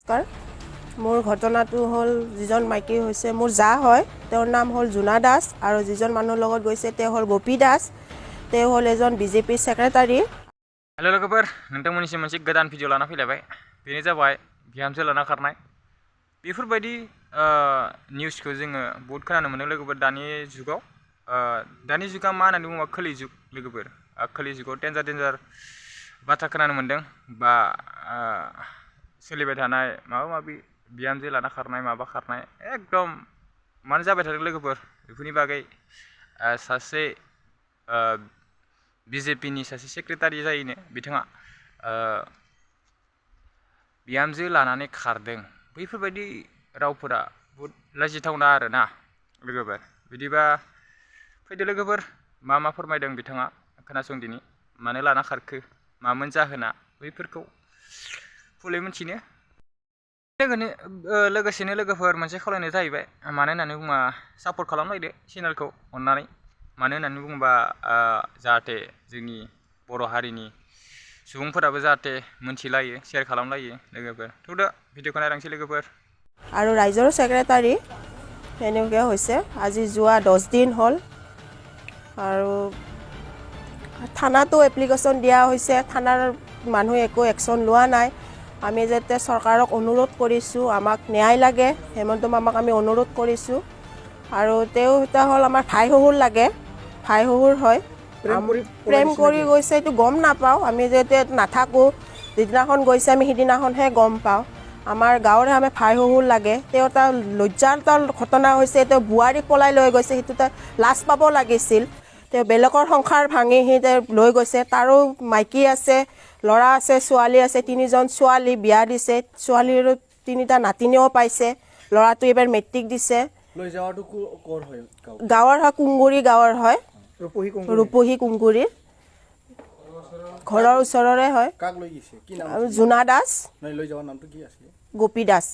মোৰ ঘটনাটো হ'ল যিজন মাইকী হৈছে মোৰ জা হয়, তেওঁৰ নাম হ'ল জোনা দাস আৰু যিজন মানুহৰ লগত গৈছে তেওঁ হ'ল গোপী দাস, তেওঁ হ'ল এজন বিজেপি সেক্ৰেটাৰী। हेल' लोगोफोर, नोंथांमोननिसिम मोनसे गोदान भिडिअ लाना फैलायबाय। बेनो जाबाय बिहामजो लाना खारनाय। बेफोरबायदि निउसखौ जोङो बहुत खोनानो मोनो लोगोफोर दानि जुगाव। दानि जुगा मा होननानै बुङोबा खोलि जुग लोगोफोर। खोलि जुगाव डेन्जार बाथ्रा खोनानो मोन्दों बा सोलिबाय थानाय माबा माबि बिहामजो लाना खारनाय माबा खारनाय एकदम मानो जाबाय थादों लोगोफोर। बेफोरनि बागै सासे बिजेपिनि सासे सेक्रेटारि जायोनो बिथाङा बिहामजो लानानै खारदों। बैफोरबायदि रावफोरा बहुद लाजिथावना आरोना लोगोफोर। बिदिबा फैदो लोगोफोर, मा फोरमायदों बिथाङा खोनासंदिनि। मानो लाना खारखो, मामोन जाहोना, बैफोरखौ फुलै मिथिनो। लोगोसेनो लोगोफोर मोनसे खावलायनाय जाहैबाय, मानो होननानै बुङोबा सापर्ट खालामलायदो चेनेलखौ अननानै। मानो होननानै बुङोबा जाहाथे जोंनि बर' हारिनि सुबुंफोराबो जाहाथे मोनथिलायो, शेयार खालामलायो लोगोफोर। थौदो भिडिअखौ नायलांसै लोगोफोर। আৰু ৰাইজৰ ছেক্ৰেটাৰী এনেকুৱা হৈছে আজি যোৱা 10 দিন হ'ল আৰু থানাতো এপ্লিকেশ্যন দিয়া হৈছে, থানাৰ মানুহে একো একশ্যন লোৱা নাই। আমি যাতে চৰকাৰক অনুৰোধ কৰিছোঁ, আমাক ন্যায় লাগে, হেমন্ত মামাক আমি অনুৰোধ কৰিছোঁ। আৰু তেওঁ এটা হ'ল আমাৰ ভাই শহুৰ লাগে, ভাই শহুৰ হয়। প্ৰেম কৰি গৈছে এইটো গম নাপাওঁ, আমি যেতিয়া নাথাকোঁ, যিদিনাখন গৈছে আমি সিদিনাখনহে গম পাওঁ। আমাৰ গাঁৱৰে আমি ভাই শহুৰ লাগে। তেওঁ এটা লজ্জাৰ ঘটনা হৈছে, তেওঁ বোৱাৰীক পলাই লৈ গৈছে, সেইটো তাৰ লাজ পাব লাগিছিল। তেওঁ বেলেগৰ সংসাৰ ভাঙি সি লৈ গৈছে, তাৰো মাইকী আছে, ল'ৰা আছে, ছোৱালী আছে, 3জন ছোৱালী বিয়া দিছে, ছোৱালীৰো 3টা নাতিনীও পাইছে, ল'ৰাটো এইবাৰ মেট্ৰিক দিছে। গাঁৱৰ হয়, কুংগুৰি গাঁৱৰ হয়, ৰূপহী কুংগুৰি ঘৰৰ ওচৰৰে হয়। জোনা দাস, গোপী দাস।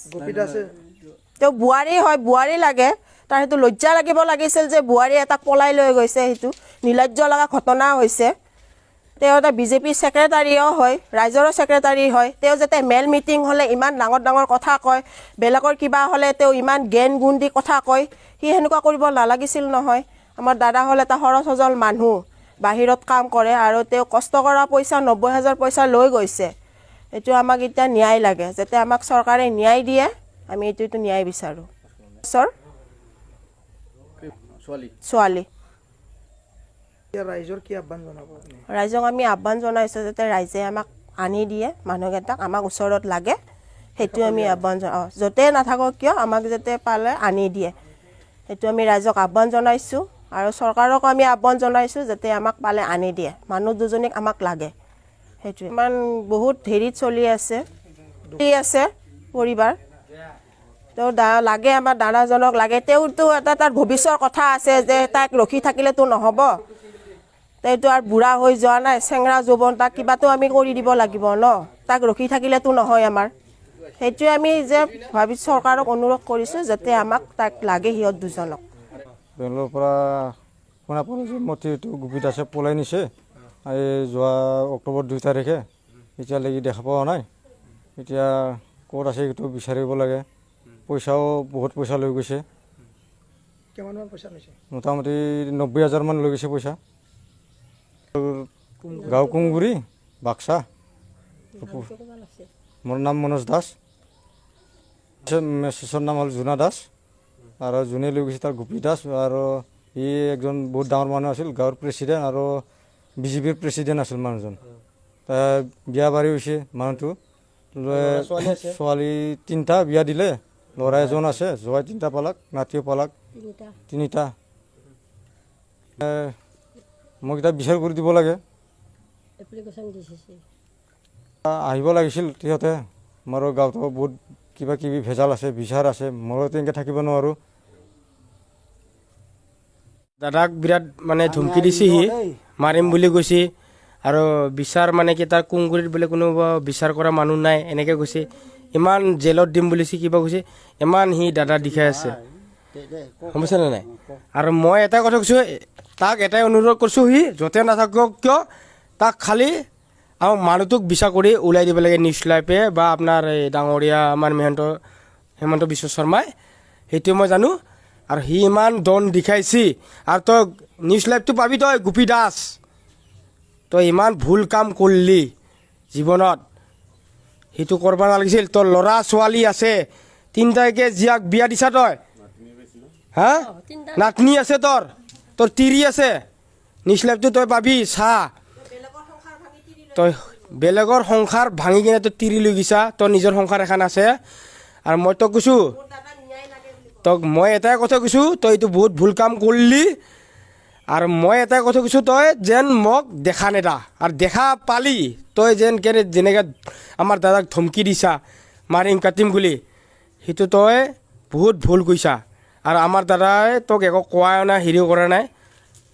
তেওঁ বোৱাৰী হয়, বোৱাৰী লাগে। তাৰ সেইটো লজ্জা লাগিব লাগিছিল যে বোৱাৰী এটাক পলাই লৈ গৈছে, সেইটো নিলজ্জ লগা ঘটনা হৈছে। তেওঁ এটা বিজেপি ছেক্ৰেটাৰীও হয়, ৰাইজৰো ছেক্ৰেটাৰী হয়। তেওঁ যাতে মেল মিটিং হ'লে ইমান ডাঙৰ কথা কয়, বেলেগৰ কিবা হ'লে তেওঁ ইমান জ্ঞান গুণ দি কথা কয়, সি সেনেকুৱা কৰিব নালাগিছিল নহয়। আমাৰ দাদা হ'ল এটা সৰল সজল মানুহ, বাহিৰত কাম কৰে আৰু তেওঁ কষ্ট কৰা পইচা 90,000 পইচা লৈ গৈছে। এইটো আমাক এতিয়া ন্যায় লাগে, যাতে আমাক চৰকাৰে ন্যায় দিয়ে, আমি এইটো ন্যায় বিচাৰোঁ। ছোৱালী ৰাইজক আমি আহ্বান জনাইছোঁ যাতে ৰাইজে আমাক আনি দিয়ে, মানুহকেইটাক আমাক ওচৰত লাগে, সেইটো আমি আহ্বান জনাওঁ। য'তে নাথাকক কিয় আমাক যাতে পালে আনি দিয়ে, সেইটো আমি ৰাইজক আহ্বান জনাইছোঁ। আৰু চৰকাৰকো আমি আহ্বান জনাইছোঁ যাতে আমাক পালে আনি দিয়ে, মানুহ দুজনীক আমাক লাগে। সেইটোৱে ইমান বহুত হেৰিত চলি আছে পৰিবাৰ। তেওঁ লাগে, আমাৰ দাদাজনক লাগে। তেওঁতো এটা তাৰ ভৱিষ্যৰ কথা আছে যে তাক ৰখি থাকিলেতো নহ'ব, তেওঁতো আৰু বুঢ়া হৈ যোৱা নাই, চেংৰা যৌৱন, তাক কিবাতো আমি কৰি দিব লাগিব ন, তাক ৰখি থাকিলেতো নহয় আমাৰ। সেইটোৱে আমি যে চৰকাৰক অনুৰোধ কৰিছোঁ যাতে আমাক তাক লাগে, সিহঁত দুজনক। বেংগলোৰৰ পৰা শুনা পালোঁ যে মতিটো গোপী দাসে পলাই নিছে এই যোৱা অক্টোবৰ 2 তাৰিখে। এতিয়ালৈকে দেখা পোৱা নাই। এতিয়া ক'ত আছে সেইটো বিচাৰিব লাগে। পইচাও বহুত পইচা লৈ গৈছে, মোটামুটি 90,000 মান লৈ গৈছে পইচা। গাঁও কুংগুৰি, বাক্সা। মোৰ নাম মনোজ দাস, মেছেজৰ নাম হ'ল জোনা দাস, আৰু যোনে লৈ গৈছে তাৰ গোপী দাস। আৰু ই একজন বহুত ডাঙৰ মানুহ আছিল, গাঁৱৰ প্ৰেচিডেণ্ট আৰু বিজেপিৰ প্ৰেচিডেণ্ট আছিল মানুহজন। বিয়া বাৰী হৈছে মানুহটো, ছোৱালী 3টা বিয়া দিলে, ল'ৰা এজন আছে, জোৱাই 3টা পালাক, নাতিও পালাক 3টা। মোক এতিয়া বিচাৰ কৰি দিব লাগে, আহিব লাগিছিল সিহঁতে। মোৰো গাঁৱতো বহুত কিবা কিবি ভেজাল আছে, বিচাৰ আছে, মইতো তেনেকৈ থাকিব নোৱাৰোঁ। দাদাক বিৰাট মানে ধমকি দিছে, সি মাৰিম বুলি কৈছে। আৰু বিচাৰ মানে কি তাৰ কুংগুৰিত বোলে কোনো বিচাৰ কৰা মানুহ নাই, এনেকৈ কৈছে। ইমান জেলত দিম বুলিছে, কিবা কৈছে, ইমান সি দাদা দেখাই আছে, শুনিছেনে নাই? আৰু মই এটাই কথা কৈছোঁ, তাক এটাই অনুৰোধ কৰিছোঁ, সি য'তে নাথাকক কিয় তাক খালি আমাক মানুহটোক বিচাৰ কৰি ওলাই দিব লাগে নিউজ লাইভে বা আপোনাৰ এই ডাঙৰীয়া আমাৰ হেমন্ত বিশ্ব শৰ্মাই, সেইটো মই জানো। আৰু সি ইমান দন দেখাইছি, আৰু তই নিউজ লাইভটো পাবি তই গোপী দাস, তই ইমান ভুল কাম কৰিলি জীৱনত, সেইটো কৰিব নালাগিছিল। তোৰ ল'ৰা ছোৱালী আছে, 3টাকে জীয়াক বিয়া দিছা তই, হা নাতনি আছে, তোৰ তিৰি আছে, নিউজ লাইভটো তই পাবি চা। তই বেলেগৰ সংসাৰ ভাঙি কিনে তই তিৰি লৈ গৈছা, তোৰ নিজৰ সংসাৰ এখন আছে। আৰু মই তোক কৈছোঁ, তোক মই এটাই কথা কৈছোঁ, তই এইটো বহুত ভুল কাম কৰিলি। আৰু মই এটাই কথা কৈছোঁ, তই যেন মোক দেখা নেদা, আৰু দেখা পালি তই যেনেকৈ আমাৰ দাদাক ধমকি দিছা মাৰিম কাটিম বুলি, সেইটো তই বহুত ভুল কৈছা। আৰু আমাৰ দাদাই তোক একো কোৱাও নাই, হেৰিও কৰা নাই,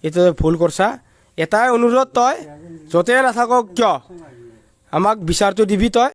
এইটো তই ভুল কৰছা। এটাই অনুৰোধ, তই য'তে নাথাকক কিয় আমাক বিচাৰটো দিবি তই।